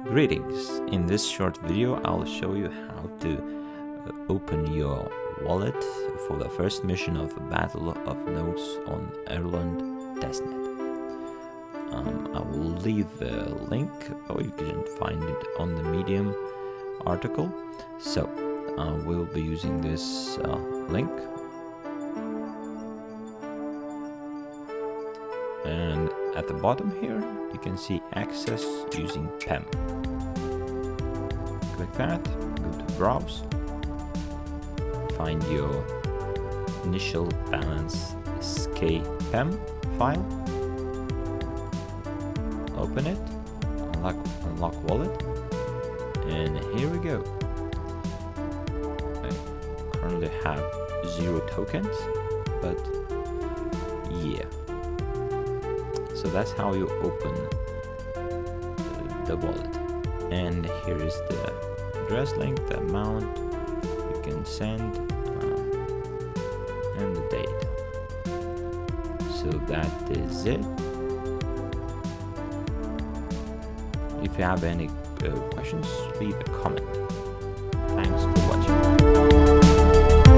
Greetings! In this short video I'll show you how to open your wallet for the first mission of Battle of Nodes on Elrond Testnet. I will leave a link, or you can find it on the Medium article. So we'll be using this link, and at the bottom here you can see access using PEM. Click that, go to browse, find your initial balance SK PEM file, open it, unlock wallet, and here we go. I currently have 0 tokens, but yeah. So that's how you open the wallet. And here is the address link, the amount you can send, and the date. So that is it. If you have any questions, leave a comment. Thanks.